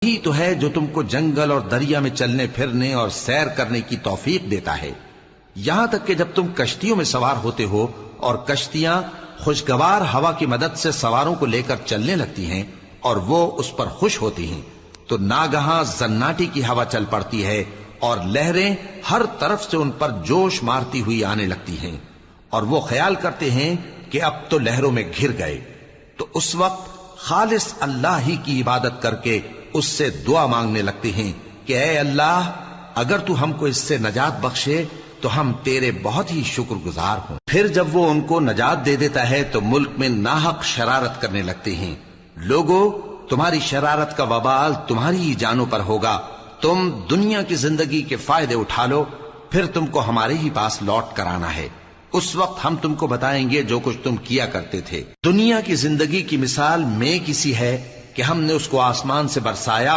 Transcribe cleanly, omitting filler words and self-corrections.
یہی تو ہے جو تم کو جنگل اور دریا میں چلنے پھرنے اور سیر کرنے کی توفیق دیتا ہے، یہاں تک کہ جب تم کشتیوں میں سوار ہوتے ہو اور کشتیاں خوشگوار ہوا کی مدد سے سواروں کو لے کر چلنے لگتی ہیں اور وہ اس پر خوش ہوتی ہیں، تو ناگہاں زناٹی کی ہوا چل پڑتی ہے اور لہریں ہر طرف سے ان پر جوش مارتی ہوئی آنے لگتی ہیں، اور وہ خیال کرتے ہیں کہ اب تو لہروں میں گھر گئے، تو اس وقت خالص اللہ ہی کی عبادت کر کے اس سے دعا مانگنے لگتے ہیں کہ اے اللہ، اگر تو ہم کو اس سے نجات بخشے تو ہم تیرے بہت ہی شکر گزار ہوں۔ پھر جب وہ ان کو نجات دے دیتا ہے تو ملک میں ناحق شرارت کرنے لگتے ہیں۔ لوگو، تمہاری شرارت کا وبال تمہاری ہی جانوں پر ہوگا، تم دنیا کی زندگی کے فائدے اٹھا لو، پھر تم کو ہمارے ہی پاس لوٹ کر آنا ہے، اس وقت ہم تم کو بتائیں گے جو کچھ تم کیا کرتے تھے۔ دنیا کی زندگی کی مثال میں کسی ہے کہ ہم نے اس کو آسمان سے برسایا